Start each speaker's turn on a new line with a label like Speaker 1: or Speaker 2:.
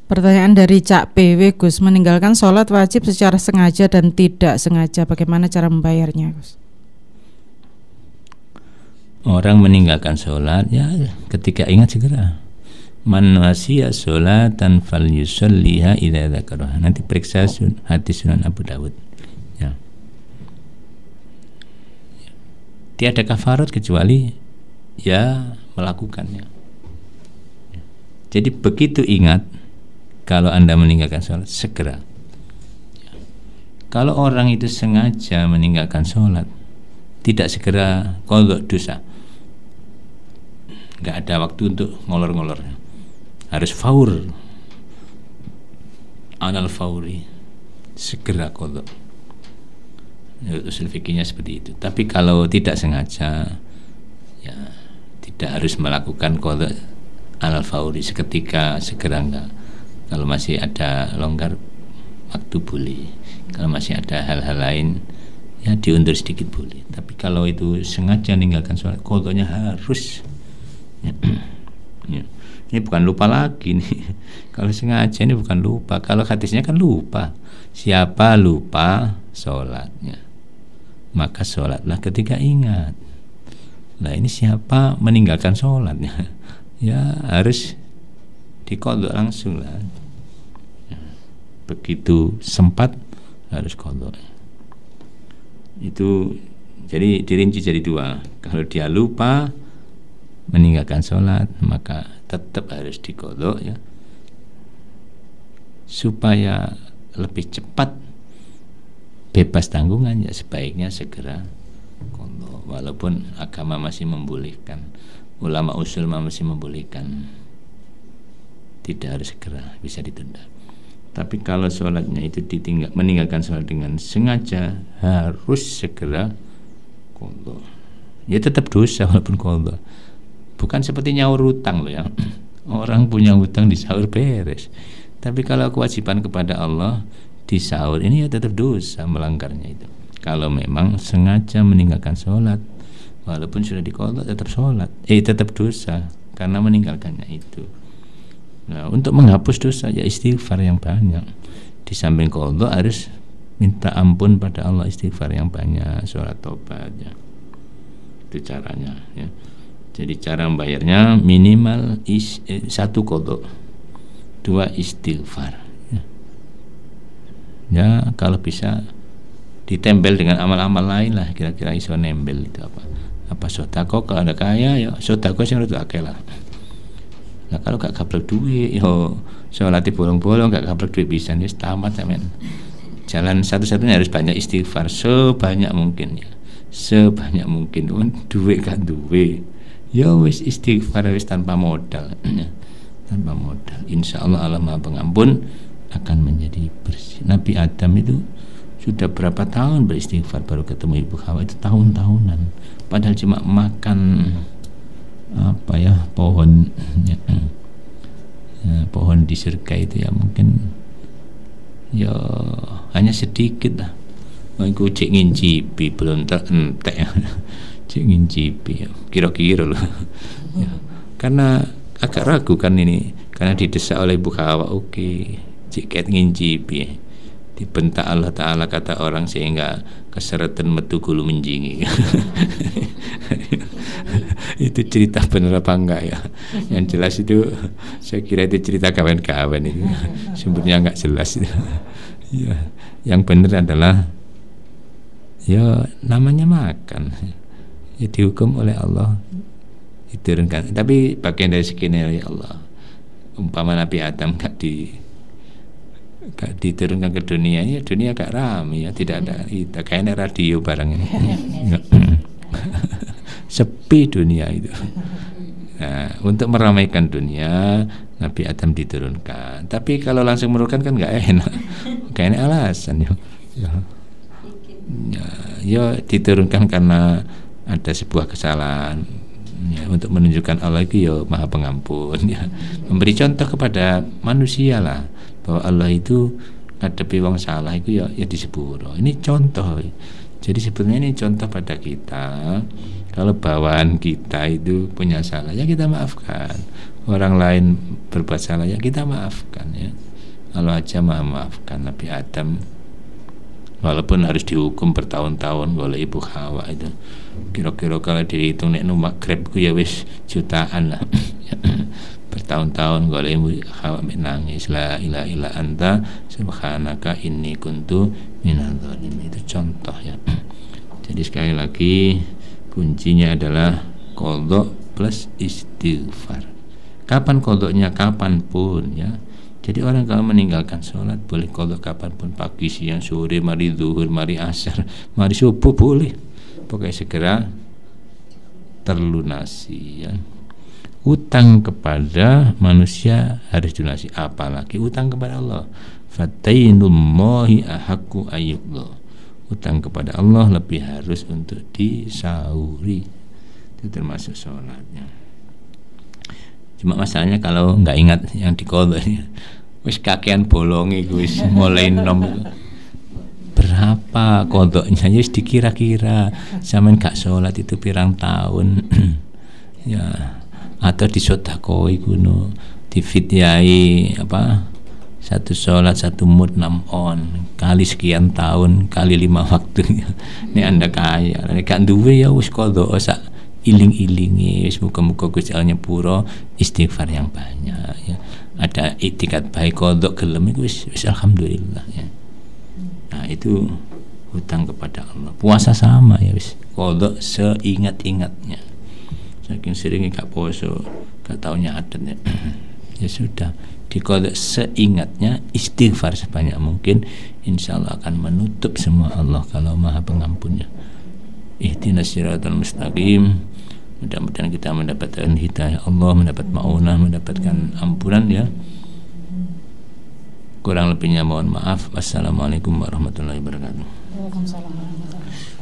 Speaker 1: Pertanyaan dari Cak PW, Gus. Meninggalkan sholat wajib secara sengaja dan tidak sengaja, bagaimana cara membayarnya, Gus?
Speaker 2: Orang meninggalkan sholat ya ketika ingat segera. Man nasiya sholatan falyusalliha idza dzakaraha. Nanti periksa hadis Sunan Abu Dawud. Ya. Tiada kafarat kecuali ya melakukannya. Jadi begitu ingat kalau Anda meninggalkan sholat, segera. Kalau orang itu sengaja meninggalkan sholat, tidak segera qadha dosa, nggak ada waktu untuk ngolor-ngolor, harus faur, anal fauri, segera qadha. Usul fikihnya seperti itu. Tapi kalau tidak sengaja, ya tidak harus melakukan qadha anal fauri seketika, segera enggak. Kalau masih ada longgar waktu boleh. Kalau masih ada hal-hal lain ya diundur sedikit boleh. Tapi kalau itu sengaja meninggalkan sholat, qadhanya harus. Ya. Ini bukan lupa lagi nih. Kalau sengaja ini bukan lupa. Kalau hadisnya kan lupa. Siapa lupa sholatnya, maka sholatlah ketika ingat. Nah ini siapa meninggalkan sholatnya, ya harus diqadha langsung lah. Begitu sempat harus qadha. Itu jadi dirinci jadi dua. Kalau dia lupa meninggalkan sholat, maka tetap harus diqadha ya, supaya lebih cepat bebas tanggungan ya sebaiknya segera qadha. Walaupun agama masih membolehkan, ulama usul masih membolehkan, tidak harus segera, bisa ditunda. Tapi kalau sholatnya itu ditinggal, meninggalkan sholat dengan sengaja, harus segera qadha. Ya tetap dosa walaupun qadha. Bukan seperti nyaur hutang loh ya. Orang punya hutang di sahur beres. Tapi kalau kewajiban kepada Allah di sahur ini ya tetap dosa melanggarnya itu. Kalau memang sengaja meninggalkan sholat, walaupun sudah diqadha tetap sholat, tetap dosa karena meninggalkannya itu. Nah, untuk menghapus dosa ya istighfar yang banyak. Di samping qadha harus minta ampun pada Allah, istighfar yang banyak, sholat tobat ya. Itu caranya ya. Jadi cara membayarnya minimal satu qadha, dua istighfar ya. Ya kalau bisa ditempel dengan amal-amal lain lah, kira-kira iso nempel itu apa sedekah. Kalau ada kaya ya sedekah sing rada akeh lah. Nah kalau gak gablek duit yo sholat bolong-bolong, gak gablek duit pisan wis tamat sampean. Jalan satu-satunya harus banyak istighfar sebanyak mungkin ya. Sebanyak mungkin. Duit gak duwe, ya wis istighfar wis tanpa modal. Tanpa modal. Insyaallah Allah Maha Pengampun akan menjadi bersih. Nabi Adam itu sudah berapa tahun beristighfar baru ketemu Ibu Hawa, itu tahun-tahunan. Padahal cuma makan pohon ya, pohon di surga itu ya mungkin ya hanya sedikit lah. Aku cek ngincipi belum entek ya. Cek ngincipi ya, kira-kira loh ya. Karena agak ragu kan ini, karena didesak oleh Ibu Hawa. Oke, cek ngincipi ya. Dibentak Allah Ta'ala kata orang sehingga keseretan metu gulu menjingi. Itu cerita benar apa enggak ya? Yang jelas itu saya kira itu cerita kawan-kawan itu. Sumbernya enggak jelas itu. Ya, yang benar adalah ya namanya makan. Ya dihukum oleh Allah, diturunkan. Tapi bagian dari skenario Allah. Umpama Nabi Adam gak diturunkan ke dunia, ya dunia gak rame ya, tidak ada kita kayaknya radio barang ini. Sepi dunia itu. Nah, untuk meramaikan dunia Nabi Adam diturunkan. Tapi kalau langsung menurunkan kan gak enak. Kayaknya alasan ya. Ya diturunkan karena ada sebuah kesalahan ya, untuk menunjukkan Allah itu ya Maha Pengampun ya. Memberi contoh kepada manusia lah bahwa Allah itu ngadepi wong salah itu ya disepuro. Ini contoh. Jadi sebenarnya ini contoh pada kita. Kalau bawaan kita itu punya salah, ya kita maafkan. Orang lain berbuat salah, ya kita maafkan ya. Allah aja maafkan Nabi Adam, walaupun harus dihukum bertahun-tahun oleh Ibu Hawa itu. Kira-kira kalau dihitung nek numpak Grab ku ya wis jutaan lah. Bertahun-tahun oleh Ibu Hawa menangis, la ilaha illa anta subhanaka inni kuntu minadz dzalimin. Itu contoh ya. Jadi sekali lagi kuncinya adalah qadha plus istighfar. Kapan qadhanya? Kapanpun ya. Jadi orang kalau meninggalkan sholat boleh qadha kapanpun, pagi, siang, sore, mari zuhur, mari asar, mari subuh boleh. Pokoknya segera terlunasi ya. Utang kepada manusia harus dilunasi, apalagi utang kepada Allah. Fatainullahi ahaqqu ayyuqda. Utang kepada Allah lebih harus untuk disauri. Itu termasuk sholatnya. Cuma masalahnya kalau nggak ingat yang diqadha, wis kakean bolongi wis mulai nom berapa qadhanya ya wis dikira-kira. Sampeyan gak sholat itu pirang tahun ya, atau disodakoi kuno, difidyai apa, satu sholat satu mud 6 on kali sekian tahun kali 5 waktu. Ini Anda kaya, gak duwe ya wis qadha sak iling-ilingi, muga-muga Gusti Allah nyepuro, istighfar yang banyak ya. Ada itikat baik qadha gelem iku wis alhamdulillah ya. Nah, itu hutang kepada Allah. Puasa sama ya wis qadha seingat-ingatnya. Saking seringnya gak poso, gak taunya adat ya. Ya sudah, diqadha seingatnya, istighfar sebanyak mungkin, insyaallah akan menutup semua Allah kalau Maha Pengampunnya. Ihdinas siratal mustaqim. Mudah-mudahan kita mendapatkan hidayah Allah, mendapat maunah, mendapatkan ampunan ya. Kurang lebihnya mohon maaf. Wassalamualaikum warahmatullahi wabarakatuh.
Speaker 1: Waalaikumsalam warahmatullahi wabarakatuh.